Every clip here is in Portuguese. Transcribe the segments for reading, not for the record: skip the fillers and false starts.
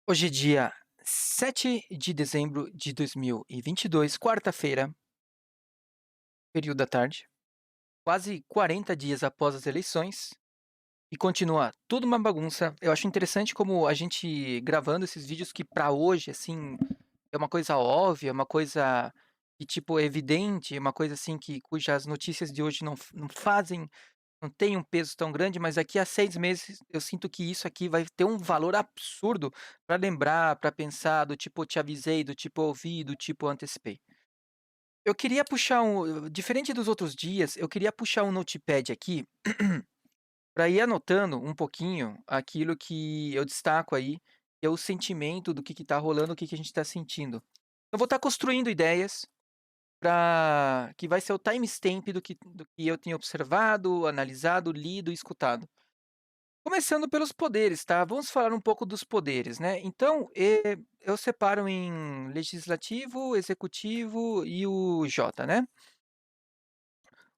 Hoje é dia 7 de dezembro de 2022, quarta-feira, período da tarde, quase 40 dias após as eleições e continua tudo uma bagunça. Eu acho interessante como a gente gravando esses vídeos que para hoje, assim, é uma coisa óbvia, uma coisa que, tipo, é evidente, uma coisa assim que cujas notícias de hoje não fazem, não tem um peso tão grande, mas daqui a 6 meses eu sinto que isso aqui vai ter um valor absurdo para lembrar, para pensar, do tipo: "Eu te avisei", do tipo: "Eu ouvi", do tipo: "Eu antecipei". Eu queria puxar diferente dos outros dias, eu queria puxar um notepad aqui para ir anotando um pouquinho aquilo que eu destaco aí, que é o sentimento do que tá rolando, o que a gente tá sentindo. Eu vou estar construindo ideias para que vai ser o timestamp do que eu tenho observado, analisado, lido e escutado. Começando pelos poderes, tá? Vamos falar um pouco dos poderes, né? Então, eu separo em legislativo, executivo e o J, né?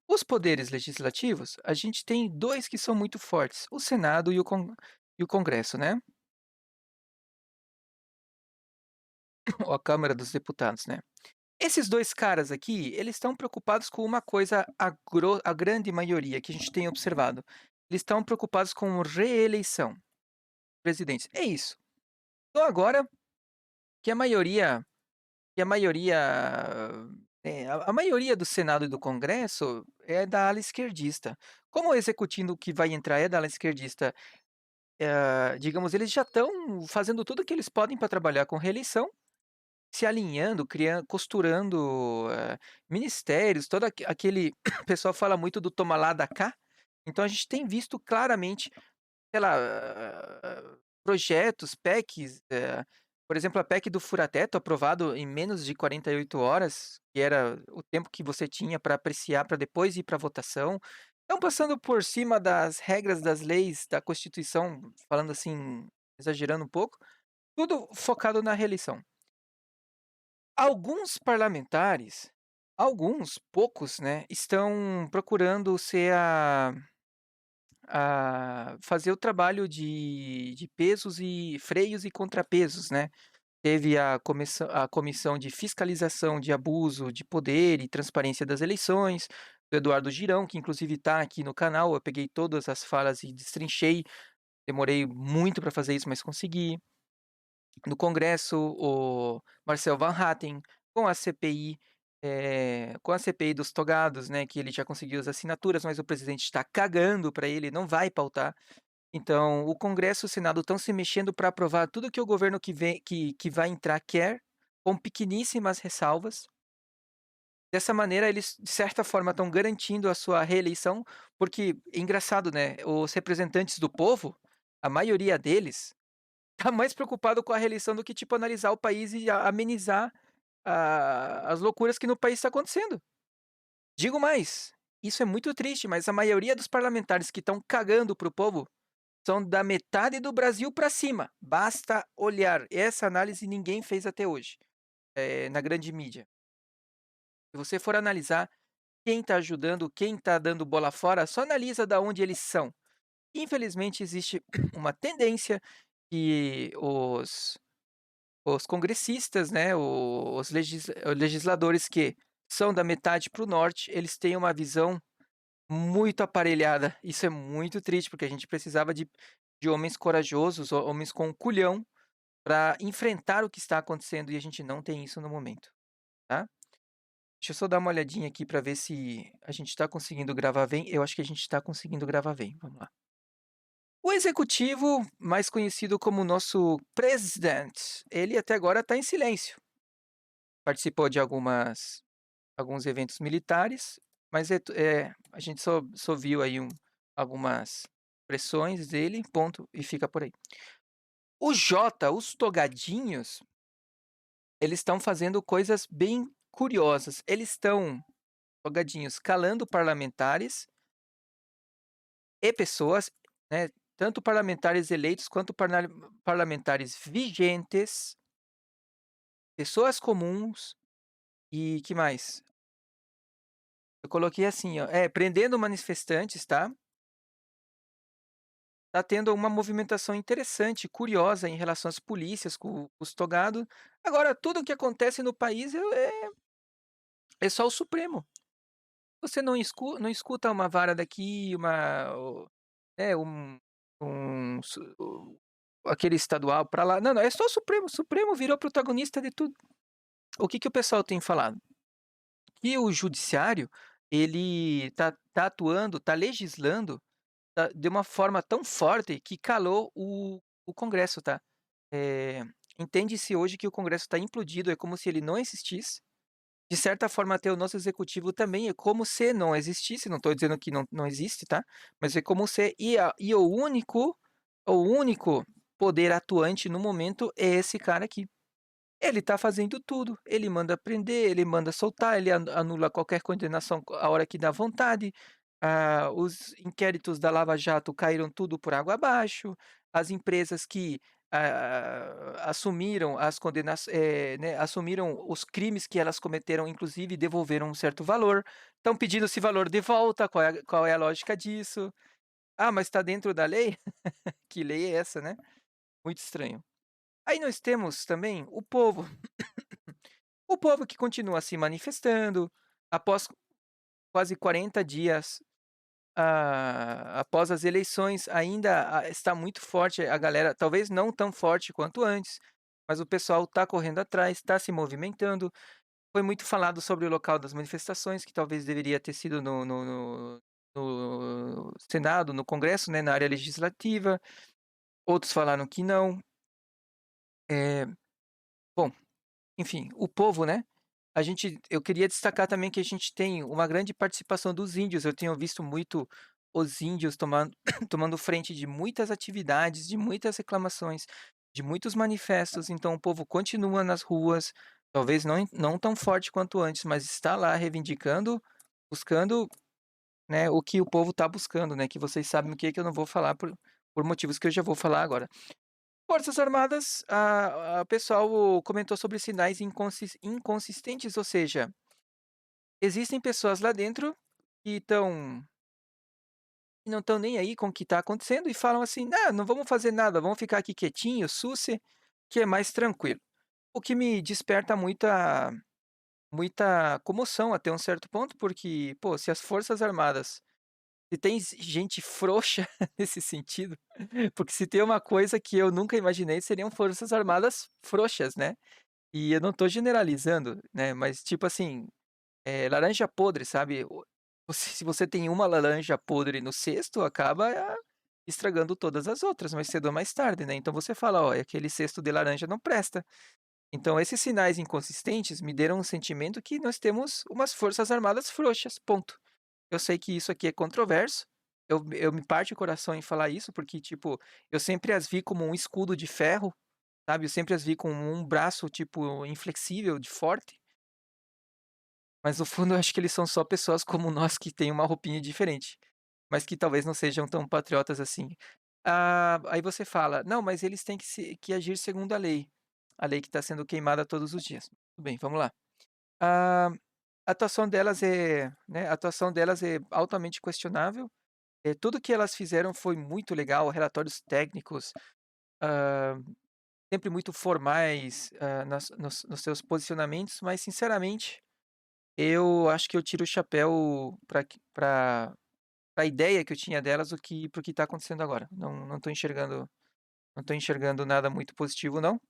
Os poderes legislativos, a gente tem dois que são muito fortes: o Senado e o Congresso, né? Ou a Câmara dos Deputados, né? Esses dois caras aqui, eles estão preocupados com uma coisa, a grande maioria que a gente tem observado. Eles estão preocupados com reeleição, presidentes. É isso. Então agora que a maioria Que a maioria, a maioria do Senado e do Congresso é da ala esquerdista. Como o executivo que vai entrar é da ala esquerdista, digamos, eles já estão fazendo tudo o que eles podem para trabalhar com reeleição, se alinhando, criando, costurando, ministérios, todo aquele o pessoal fala muito do toma lá, dá cá, então a gente tem visto claramente, sei lá, projetos, PECs, por exemplo, a PEC do fura-teto aprovado em menos de 48 horas, que era o tempo que você tinha para apreciar, para depois ir para votação. Estão passando por cima das regras das leis, da Constituição, falando assim, exagerando um pouco, tudo focado na reeleição. Alguns parlamentares, alguns, poucos, né, estão procurando ser a fazer o trabalho de pesos e freios e contrapesos, né. Teve a comissão de fiscalização de abuso de poder e transparência das eleições, do Eduardo Girão, que inclusive está aqui no canal, eu peguei todas as falas e destrinchei, demorei muito para fazer isso, mas consegui. No Congresso, o Marcel Van Hatten, com a CPI, com a CPI dos togados, né, que ele já conseguiu as assinaturas, mas o presidente está cagando para ele, não vai pautar. Então, o Congresso e o Senado estão se mexendo para aprovar tudo que o governo que vai entrar quer, com pequeníssimas ressalvas. Dessa maneira, eles, de certa forma, estão garantindo a sua reeleição, porque é engraçado, né? Os representantes do povo, a maioria deles, tá mais preocupado com a reeleição do que, tipo, analisar o país e amenizar as loucuras que no país está acontecendo. Digo mais, isso é muito triste, mas a maioria dos parlamentares que estão cagando para o povo são da metade do Brasil para cima. Basta olhar. Essa análise ninguém fez até hoje, na grande mídia. Se você for analisar quem está ajudando, quem está dando bola fora, só analisa da onde eles são. Infelizmente, existe uma tendência que os congressistas, né, os legisladores que são da metade para o norte, eles têm uma visão muito aparelhada. Isso é muito triste, porque a gente precisava de homens corajosos, homens com culhão, para enfrentar o que está acontecendo e a gente não tem isso no momento, tá? Deixa eu só dar uma olhadinha aqui para ver se a gente está conseguindo gravar bem. Eu acho que a gente está conseguindo gravar bem. Vamos lá. O executivo, mais conhecido como nosso president, ele até agora está em silêncio. Participou de alguns eventos militares, mas a gente só viu aí algumas pressões dele, ponto, e fica por aí. O Jota, os togadinhos, eles estão fazendo coisas bem curiosas. Eles estão, jogadinhos, calando parlamentares e pessoas, né, tanto parlamentares eleitos quanto parlamentares vigentes, pessoas comuns e que mais? Eu coloquei assim, ó, prendendo manifestantes, tá? tá tendo uma movimentação interessante, curiosa em relação às polícias com os togados. Agora tudo o que acontece no país é só o Supremo. Você não escuta uma vara daqui, um su o aquele estadual pra lá. Não, não, é só o Supremo virou protagonista de tudo. O que que o pessoal tem falado? Que o judiciário, ele tá atuando, tá legislando, de uma forma tão forte que calou o Congresso, tá. Entende-se hoje que o Congresso está implodido, é como se ele não existisse. De certa forma, até o nosso executivo também é como se não existisse, não estou dizendo que não existe, tá, mas é como se o único poder atuante no momento é esse cara aqui. Ele tá fazendo tudo, ele manda prender, ele manda soltar, ele anula qualquer condenação a hora que dá vontade, os inquéritos da Lava Jato caíram tudo por água abaixo, as empresas que, assumiram as né, assumiram os crimes que elas cometeram, inclusive devolveram um certo valor, estão pedindo esse valor de volta, qual é a lógica disso? "Ah, mas está dentro da lei?" Que lei é essa, né? Muito estranho. Aí nós temos também o povo. O povo que continua se manifestando, após quase 40 dias, após as eleições, ainda está muito forte a galera, talvez não tão forte quanto antes, mas o pessoal está correndo atrás, está se movimentando. Foi muito falado sobre o local das manifestações, que talvez deveria ter sido no Senado, no Congresso, né, na área legislativa. Outros falaram que não. Eh, bom, enfim, o povo, né, eu queria destacar também que a gente tem uma grande participação dos índios. Eu tenho visto muito os índios tomando tomando frente de muitas atividades, de muitas reclamações, de muitos manifestos, então o povo continua nas ruas, talvez não tão forte quanto antes, mas está lá reivindicando, buscando, né, o que o povo está buscando, né, que vocês sabem o que eu não vou falar por motivos que eu já vou falar agora. Forças Armadas, a pessoal comentou sobre sinais inconsistentes, ou seja, existem pessoas lá dentro que não estão nem aí com o que está acontecendo e falam assim: "Ah, não vamos fazer nada, vamos ficar aqui quietinho, susse, que é mais tranquilo". O que me desperta muita comoção até um certo ponto, porque, pô, se as Forças Armadas, se tem gente frouxa nesse sentido, porque se tem uma coisa que eu nunca imaginei seriam Forças Armadas frouxas, né. E eu não estou generalizando, né, mas tipo assim, laranja podre, sabe, se você tem uma laranja podre no cesto, acaba estragando todas as outras, mais cedo ou mais tarde, né. Então você fala: "Ó, aquele cesto de laranja não presta". Então esses sinais inconsistentes me deram um sentimento que nós temos umas forças armadas frouxas, ponto. Eu sei que isso aqui é controverso, eu me parte o coração em falar isso, porque, tipo, eu sempre as vi como um escudo de ferro, sabe, eu sempre as vi com um braço, tipo, inflexível, de forte. Mas no fundo eu acho que eles são só pessoas como nós que têm uma roupinha diferente, mas que talvez não sejam tão patriotas assim. Aí você fala: "Não, mas eles têm que agir segundo a lei que está sendo queimada todos os dias". Tudo bem, vamos lá. A a atuação delas é altamente questionável, tudo que elas fizeram foi muito legal, relatórios técnicos, hã, sempre muito formais, nos seus posicionamentos, mas sinceramente eu acho que eu tiro o chapéu para a ideia que eu tinha delas, para o que está acontecendo agora. Não tô enxergando nada muito positivo não.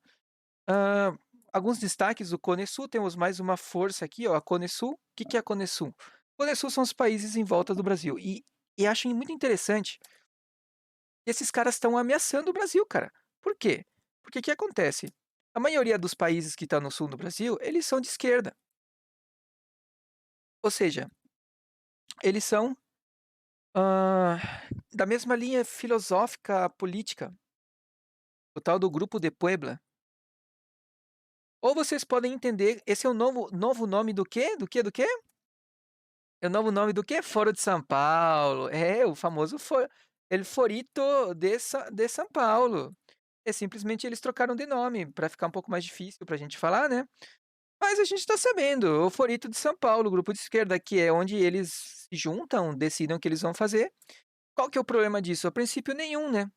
Hã, Alguns destaques do Cone Sul, temos mais uma força aqui, ó, a Cone Sul. O que que é a Cone Sul? Cone Sul são os países em volta do Brasil e acho muito interessante que esses caras estão ameaçando o Brasil, cara. Por quê? Porque o que acontece? A maioria dos países que estão no sul do Brasil, eles são de esquerda, ou seja, eles são da mesma linha filosófica política, o tal do Grupo de Puebla. Ou vocês podem entender, esse é o novo nome do quê? Do quê, do quê? É o novo nome do quê? Foro de São Paulo. É, o famoso El Forito de São Paulo. É simplesmente eles trocaram de nome, para ficar um pouco mais difícil pra gente falar, né. Mas a gente tá sabendo, o Forito de São Paulo, o grupo de esquerda, que é onde eles se juntam, decidem o que eles vão fazer. qual que é o problema disso? A princípio nenhum, né.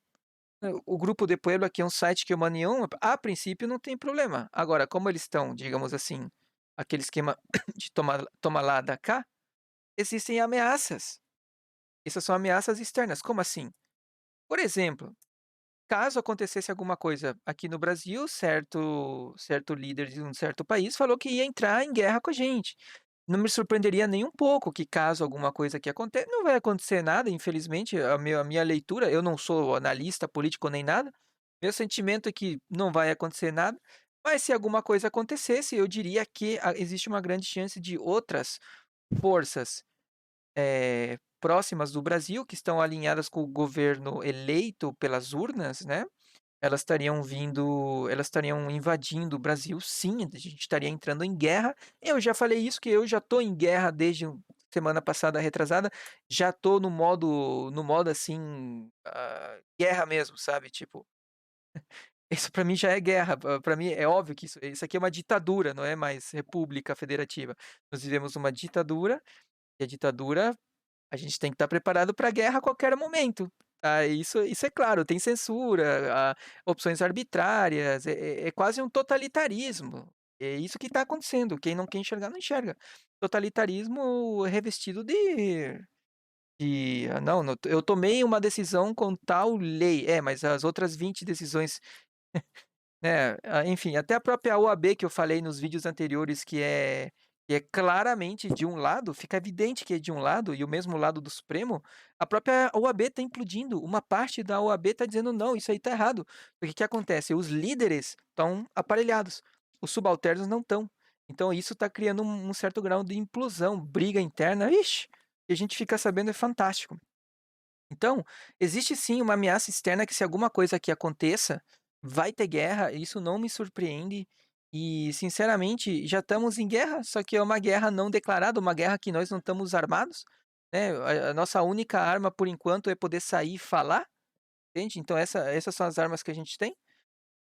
O Grupo de Puebla, que é um site que é uma união, a princípio não tem problema. Agora, como eles estão, digamos assim, aquele esquema de toma lá da cá, existem ameaças. Essas são ameaças externas. Como assim? Por exemplo, caso acontecesse alguma coisa aqui no Brasil, certo líder de um certo país falou que ia entrar em guerra com a gente. Não me surpreenderia nem um pouco que caso alguma coisa aqui não vai acontecer nada, infelizmente, a minha leitura, eu não sou analista político nem nada, meu sentimento é que não vai acontecer nada, mas se alguma coisa acontecesse, eu diria que existe uma grande chance de outras forças, próximas do Brasil, que estão alinhadas com o governo eleito pelas urnas, né, elas estariam invadindo o Brasil, sim, a gente estaria entrando em guerra. Eu já falei isso, que eu já tô em guerra desde semana passada retrasada, já tô no modo, assim, guerra mesmo, sabe, tipo, isso pra mim já é guerra, pra mim é óbvio que isso aqui é uma ditadura, não é mais república federativa. Nós vivemos uma ditadura, e a ditadura a gente tem que estar preparado para a guerra a qualquer momento. Isso é claro, tem censura, opções arbitrárias, é quase um totalitarismo. É isso que está acontecendo, quem não quer enxergar, não enxerga. Totalitarismo revestido "Não, eu tomei uma decisão com tal lei", mas as outras 20 decisões, né, enfim, até a própria OAB que eu falei nos vídeos anteriores que é claramente de um lado, fica evidente que é de um lado e o mesmo lado do Supremo, a própria OAB está implodindo, uma parte da OAB está dizendo: "Não, isso aí está errado". Porque o que acontece? Os líderes estão aparelhados, os subalternos não estão. Então isso está criando um certo grau de implosão, briga interna, ixi, e a gente fica sabendo é fantástico. Então, existe sim uma ameaça externa que se alguma coisa aqui aconteça, vai ter guerra, isso não me surpreende e sinceramente já estamos em guerra, só que é uma guerra não declarada, uma guerra que nós não estamos armados, né, a nossa única arma por enquanto é poder sair e falar, entende? Então essas são as armas que a gente tem,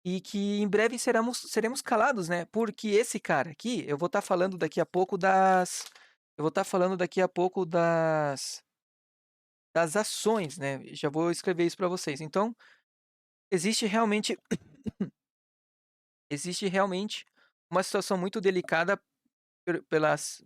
e que em breve seremos calados, né, porque esse cara aqui, eu vou estar falando daqui a pouco das ações, né, já vou escrever isso para vocês. Então, existe realmente existe realmente uma situação muito delicada pelas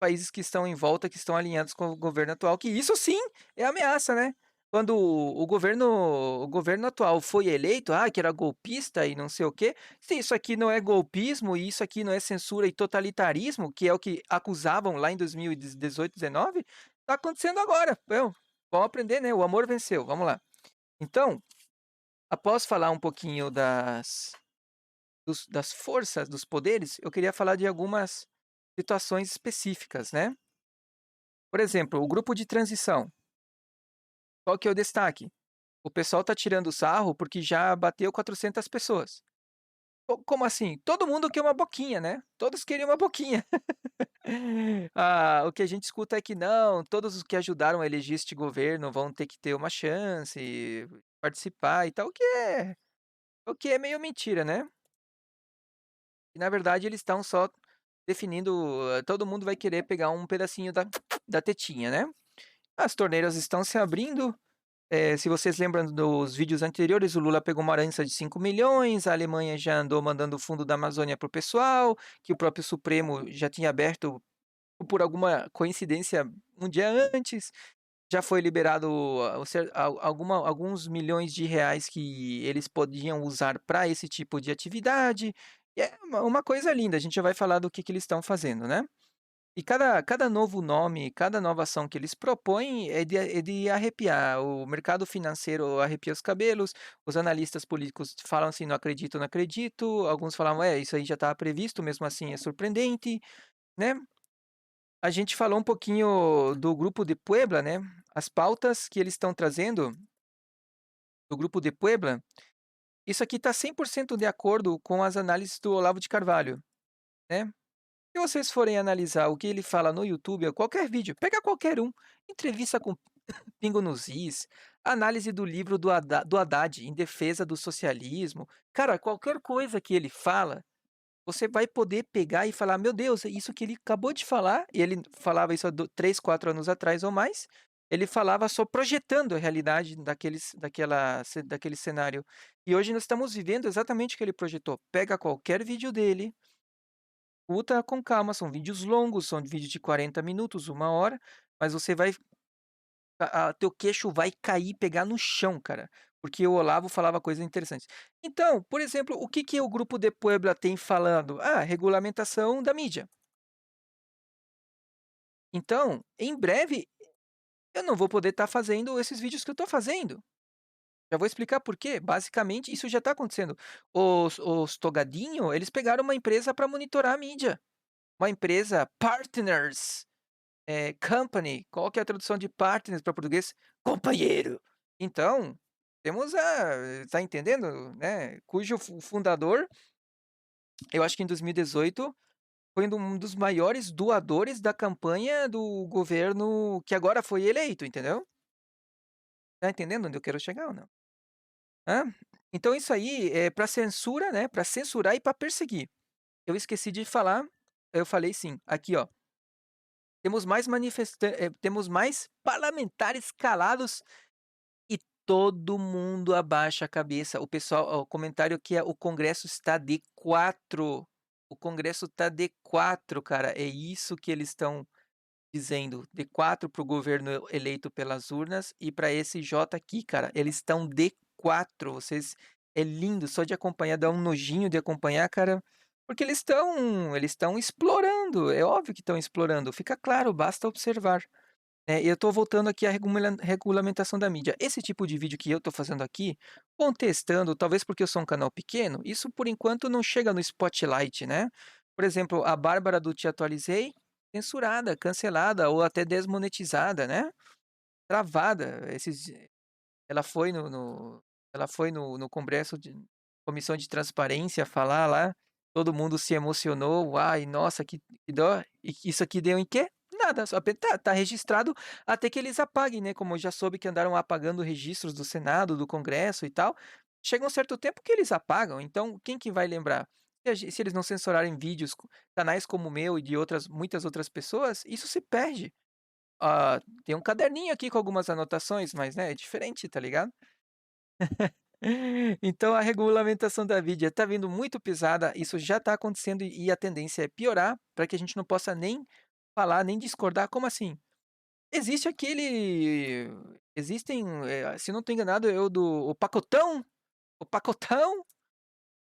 países que estão em volta, que estão alinhados com o governo atual, que isso sim é ameaça, né. Quando o governo atual foi eleito, que era golpista e não sei o quê, se isso aqui não é golpismo e isso aqui não é censura e totalitarismo, que é o que acusavam lá em 2018, 19, tá acontecendo agora. Então, vamos aprender, né, o amor venceu, vamos lá. Então, após falar um pouquinho das forças, dos poderes, eu queria falar de algumas situações específicas, né. Por exemplo, o grupo de transição, qual que é o destaque? O pessoal tá tirando sarro porque já bateu 400 pessoas. Como assim? Todo mundo quer uma boquinha, né, todos queriam uma boquinha. O que a gente escuta é que não, todos os que ajudaram a eleger este governo vão ter que ter uma chance, participar e tal, o que é meio mentira, né. E na verdade eles estão só definindo, todo mundo vai querer pegar um pedacinho da tetinha, né. As torneiras estão se abrindo, se vocês lembram dos vídeos anteriores, o Lula pegou uma herança de 5 milhões, a Alemanha já andou mandando o fundo da Amazônia para o pessoal, que o próprio Supremo já tinha aberto por alguma coincidência um dia antes, já foi liberado alguns milhões de reais que eles podiam usar para esse tipo de atividade, e é uma coisa linda, a gente já vai falar do que eles estão fazendo, né. E cada novo nome, cada nova ação que eles propõem é de arrepiar, o mercado financeiro arrepia os cabelos, os analistas políticos falam assim: "Não acredito, não acredito", alguns falam: "É, isso aí já estava previsto, mesmo assim é surpreendente", né. A gente falou um pouquinho do grupo de Puebla, né, as pautas que eles estão trazendo do grupo de Puebla, isso aqui está 100% de acordo com as análises do Olavo de Carvalho, né. Se vocês forem analisar o que ele fala no YouTube ou qualquer vídeo, pega qualquer um, entrevista com Pingo nos Is, análise do livro do Haddad em defesa do socialismo, cara, qualquer coisa que ele fala, você vai poder pegar e falar: "Meu Deus, é isso que ele acabou de falar", e ele falava isso há 3, 4 anos atrás ou mais, ele falava só projetando a realidade daquele cenário. E hoje nós estamos vivendo exatamente o que ele projetou. Pega qualquer vídeo dele, escuta com calma, são vídeos longos, são vídeos de 40 minutos, 1 hora, mas você vai teu queixo vai cair, pegar no chão, cara, porque o Olavo falava coisas interessantes. Então, por exemplo, o que que o Grupo de Puebla tem falando? Ah, regulamentação da mídia. Então, em breve, eu não vou poder estar fazendo esses vídeos que eu estou fazendo. Já vou explicar por quê. Basicamente, isso já está acontecendo. Os Togadinho, eles pegaram uma empresa para monitorar a mídia. Uma empresa partners, company. Qual que é a tradução de partners para português? Companheiro. Então, temos a tá entendendo, né, cujo fundador, eu acho que em 2018, foi um dos maiores doadores da campanha do governo que agora foi eleito, entendeu? Tá entendendo onde eu quero chegar ou não? Hã? Então isso aí é para censura, né, para censurar e para perseguir. Eu esqueci de falar, eu falei sim, aqui ó, temos mais parlamentares calados e todo mundo abaixa a cabeça. O pessoal, o comentário aqui é: "O Congresso está de 4". O Congresso está de 4, cara, é isso que eles estão dizendo, de 4 para o governo eleito pelas urnas e para esse J aqui, cara, eles estão de 4. Vocês é lindo, só de acompanhar, dá um nojinho de acompanhar, cara, porque eles estão explorando, é óbvio que estão explorando, fica claro, basta observar. E eu tô voltando aqui à regulamentação da mídia. Esse tipo de vídeo que eu tô fazendo aqui, contestando, talvez porque eu sou um canal pequeno, isso por enquanto não chega no spotlight, né. Por exemplo, a Bárbara do Te Atualizei, censurada, cancelada ou até desmonetizada, né, travada. Ela foi no congresso de comissão de transparência falar lá, todo mundo se emocionou, "Uai, nossa, que dó", e isso aqui deu em quê? Nada, só tá registrado até que eles apaguem, né, como eu já soube que andaram apagando registros do Senado, do Congresso e tal, chega um certo tempo que eles apagam, então quem que vai lembrar? Se eles não censurarem vídeos, canais como o meu e de muitas outras pessoas, isso se perde. Tem um caderninho aqui com algumas anotações, mas, né, é diferente, tá ligado? Então a regulamentação da mídia está vindo muito pisada, isso já está acontecendo e a tendência é piorar, para que a gente não possa nem falar, nem discordar. Como assim? Existe aquele existem, se não estou enganado, o pacotão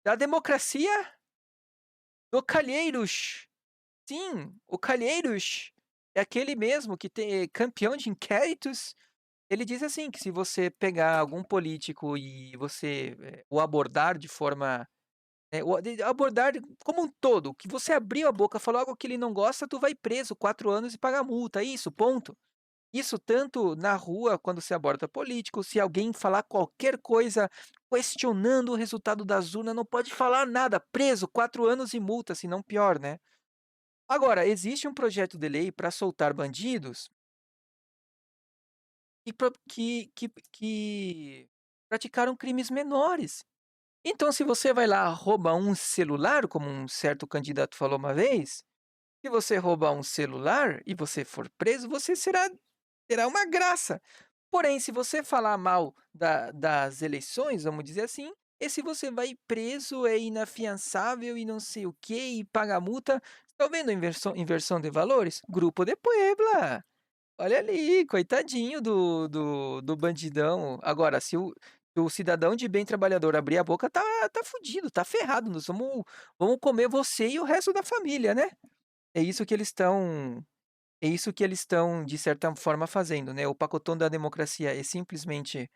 da democracia do Calheiros. Sim, o Calheiros é aquele mesmo que tem campeão de inquéritos. Ele diz assim, que se você pegar algum político e você, o abordar de forma, o de abordar como um todo, que você abriu a boca, falou algo que ele não gosta, tu vai preso 4 anos e paga multa, isso, ponto. Isso tanto na rua, quando você aborda político, se alguém falar qualquer coisa questionando o resultado das urnas, não pode falar nada, preso, 4 anos e multa, se não pior, né. Agora, existe um projeto de lei para soltar bandidos que praticaram crimes menores. Então, se você vai lá, rouba um celular, como um certo candidato falou uma vez, se você roubar um celular e você for preso, você terá uma graça. Porém, se você falar mal das eleições, vamos dizer assim, esse você vai preso, é inafiançável e não sei o quê, e paga multa. Estão vendo a inversão de valores? Grupo de Puebla. Olha ali, coitadinho do bandidão. Agora, se o cidadão de bem trabalhador abrir a boca, tá fudido, tá ferrado, nós vamos comer você e o resto da família, né. É isso que eles estão de certa forma fazendo, né. O pacotão da democracia é simplesmente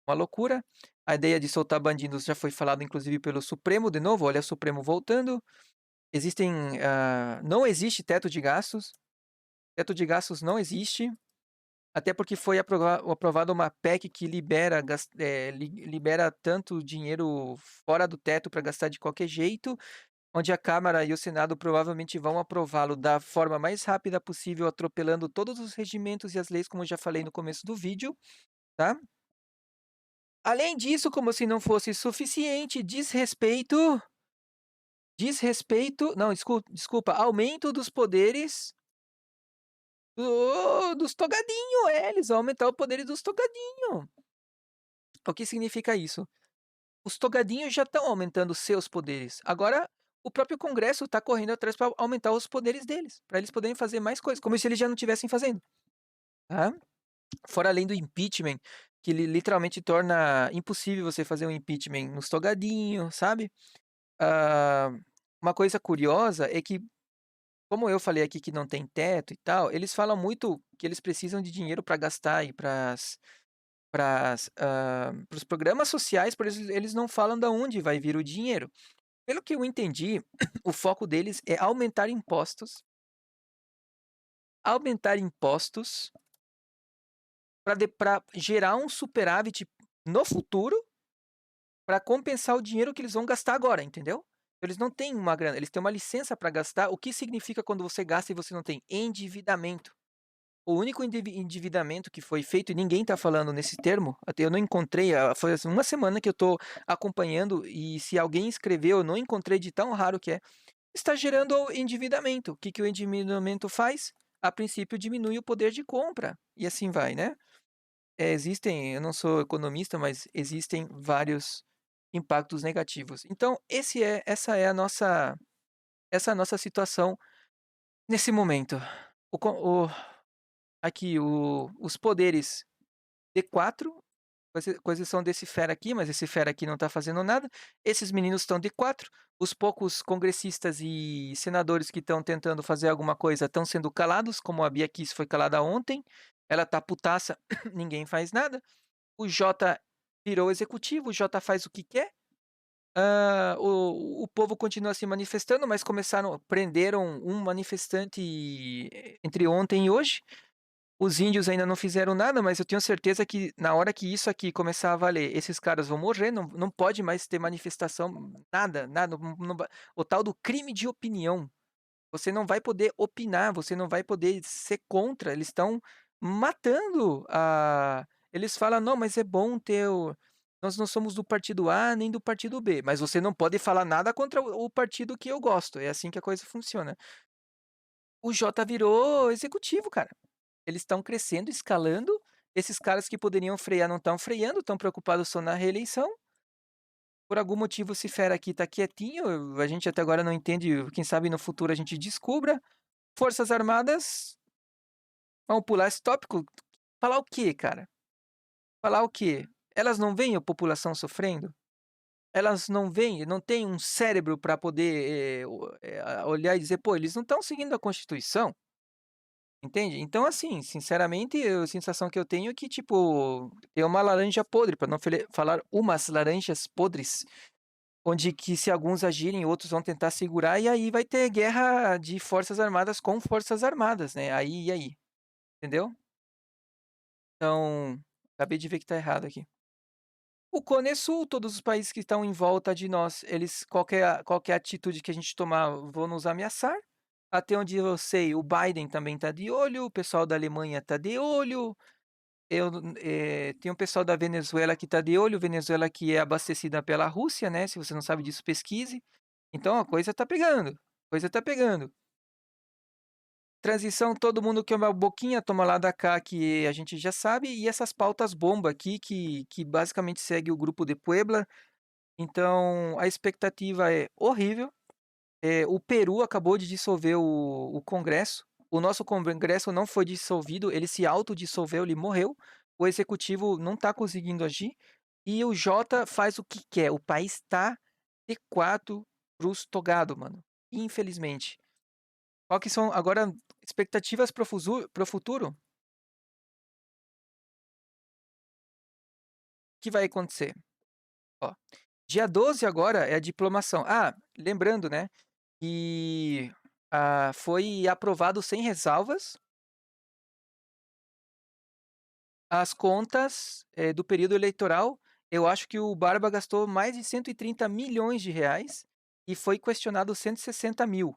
uma loucura. A ideia de soltar bandidos já foi falado inclusive pelo Supremo de novo, olha o Supremo voltando. Não existe teto de gastos não existe. Até porque foi aprovada uma PEC que libera tanto dinheiro fora do teto para gastar de qualquer jeito, onde a Câmara e o Senado provavelmente vão aprová-lo da forma mais rápida possível, atropelando todos os regimentos e as leis, como eu já falei no começo do vídeo, tá. Além disso, como se não fosse suficiente, desrespeito não, desculpa, aumento dos poderes Dos togadinho, eles vão aumentar o poder dos togadinho. O que significa isso? Os togadinhos já estão aumentando seus poderes. Agora, o próprio Congresso está correndo atrás para aumentar os poderes deles, para eles poderem fazer mais coisas, como se eles já não estivessem fazendo. Tá? Fora além do impeachment, que ele literalmente torna impossível você fazer um impeachment nos togadinhos, sabe? Ah, uma coisa curiosa é que, como eu falei aqui que não tem teto e tal, eles falam muito que eles precisam de dinheiro para gastar e para os programas sociais, por isso eles não falam de onde vai vir o dinheiro. Pelo que eu entendi, o foco deles é aumentar impostos para gerar um superávit no futuro para compensar o dinheiro que eles vão gastar agora, entendeu? Eles não têm uma grana, eles têm uma licença para gastar. O que significa quando você gasta e você não tem? Endividamento. O único endividamento que foi feito, e ninguém está falando nesse termo, até eu não encontrei, foi assim, uma semana que eu estou acompanhando, e se alguém escreveu, eu não encontrei de tão raro que é, está gerando endividamento. O que, que o endividamento faz? A princípio diminui o poder de compra, e assim vai, né? Existem, eu não sou economista, mas existem vários impactos negativos. Então, essa é a nossa situação nesse momento. O, co- o- aqui, os poderes D4, com exceção desse fera aqui, mas esse fera aqui não está fazendo nada. Esses meninos estão D4. Os poucos congressistas e senadores que estão tentando fazer alguma coisa estão sendo calados, como a Bia Kiss foi calada ontem. Ela tá putaça, ninguém faz nada. O Jota virou executivo, o Jota faz o que quer. O povo continua se manifestando, mas prenderam um manifestante entre ontem e hoje. Os índios ainda não fizeram nada, mas eu tenho certeza que na hora que isso aqui começar a valer, esses caras vão morrer, não pode mais ter manifestação, nada, nada. O tal do crime de opinião. Você não vai poder opinar, você não vai poder ser contra. Eles estão matando a. Eles falam, não, mas é bom ter. Nós não somos do partido A nem do partido B, mas você não pode falar nada contra o partido que eu gosto. É assim que a coisa funciona. O Jota virou executivo, cara. Eles estão crescendo, escalando. Esses caras que poderiam frear não estão freando, estão preocupados só na reeleição. Por algum motivo, esse fera aqui tá quietinho. A gente até agora não entende. Quem sabe no futuro a gente descubra. Forças Armadas. Vamos pular esse tópico. Falar o quê, cara? Falar o quê? Elas não veem a população sofrendo? Elas não veem, não têm um cérebro para poder olhar e dizer, pô, eles não estão seguindo a Constituição, entende? Então, assim, sinceramente, a sensação que eu tenho é que, tipo, é uma laranja podre, para não falar umas laranjas podres, onde que se alguns agirem, outros vão tentar segurar, e aí vai ter guerra de Forças Armadas com Forças Armadas, né? Aí, e aí? Entendeu? Então, acabei de ver que tá errado aqui. O Cone Sul, todos os países que estão em volta de nós, eles qualquer atitude que a gente tomar vão nos ameaçar. Até onde eu sei, o Biden também está de olho, o pessoal da Alemanha está de olho. Tem o pessoal da Venezuela que está de olho, Venezuela que é abastecida pela Rússia, né? Se você não sabe disso, pesquise. Então a coisa está pegando, a coisa está pegando. Transição, todo mundo que é uma boquinha toma lá da cá, que a gente já sabe, e essas pautas bomba aqui, que basicamente segue o grupo de Puebla. Então, a expectativa é horrível. O Peru acabou de dissolver o Congresso. O nosso Congresso não foi dissolvido, ele se autodissolveu, ele morreu. O Executivo não está conseguindo agir. E o Jota faz o que quer. O país está de quatro pros togado, mano. Infelizmente. Qual que são agora expectativas pro futuro? O que vai acontecer? Ó, dia 12 agora é a diplomação. Ah, lembrando, né, que foi aprovado sem ressalvas as contas do período eleitoral. Eu acho que o Barba gastou mais de 130 milhões de reais e foi questionado 160 mil.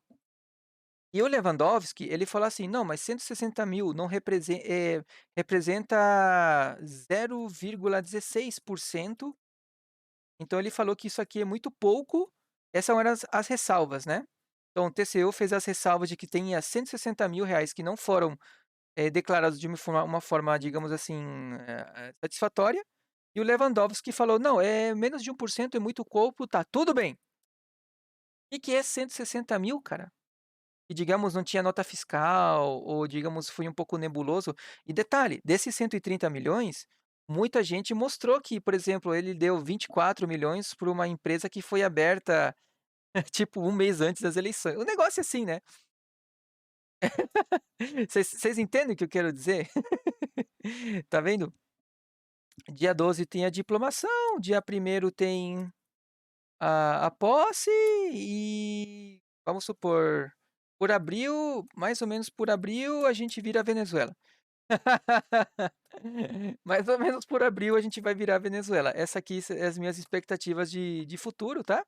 E o Lewandowski, ele falou assim, não, mas 160 mil não representa 0,16%. Então ele falou que isso aqui é muito pouco. Essas eram as ressalvas, né? Então o TCU fez as ressalvas de que tinha 160 mil reais que não foram declarados de uma forma, digamos assim, satisfatória, e o Lewandowski falou: "Não, é menos de 1% é muito corpo, tá tudo bem". Que é 160.000, cara? E digamos não tinha nota fiscal, ou digamos foi um pouco nebuloso. E detalhe, desses 130.000.000, muita gente mostrou que, por exemplo, ele deu 24.000.000 para uma empresa que foi aberta, tipo, um mês antes das eleições. Um negócio assim, né. Vocês entendem o que eu quero dizer? Tá vendo? Dia 12 tem a diplomação, dia 1º tem a posse e, vamos supor, por abril, mais ou menos por abril, a gente vira a Venezuela. Mais ou menos por abril a gente vai virar a Venezuela. Essa aqui é as minhas expectativas de futuro, tá.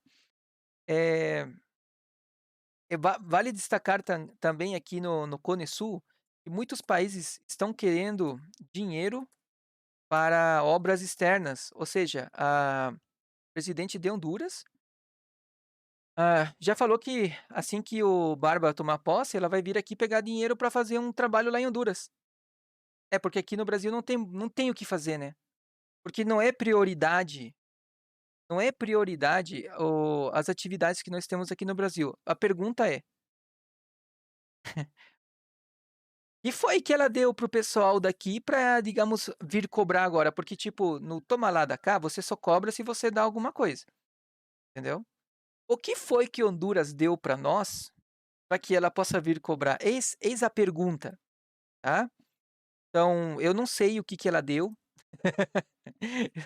Eh, vale destacar também aqui no Cone Sul, que muitos países estão querendo dinheiro para obras externas, ou seja, a presidente de Honduras, já falou que assim que o Barba tomar posse, ela vai vir aqui pegar dinheiro para fazer um trabalho lá em Honduras. É, porque aqui no Brasil não tem o que fazer, né. Porque não é prioridade o as atividades que nós temos aqui no Brasil. A pergunta é: "Que foi que ela deu para o pessoal daqui para, digamos, vir cobrar agora?" Porque, tipo, no toma lá da cá, você só cobra se você dá alguma coisa, entendeu? O que foi que Honduras deu para nós, para que ela possa vir cobrar? Eis a pergunta, tá? Então, eu não sei o que que ela deu,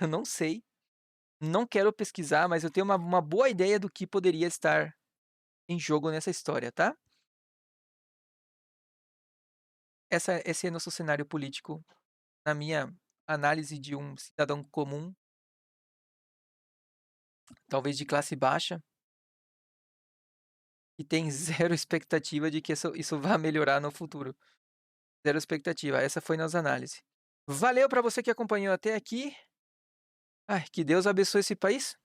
eu não sei, não quero pesquisar, mas eu tenho uma boa ideia do que poderia estar em jogo nessa história, tá? Esse é nosso cenário político, na minha análise de um cidadão comum, talvez de classe baixa, que tem zero expectativa de que isso vá melhorar no futuro. Zero expectativa, essa foi nossa análise. Valeu para você que acompanhou até aqui. Ai, que Deus abençoe esse país.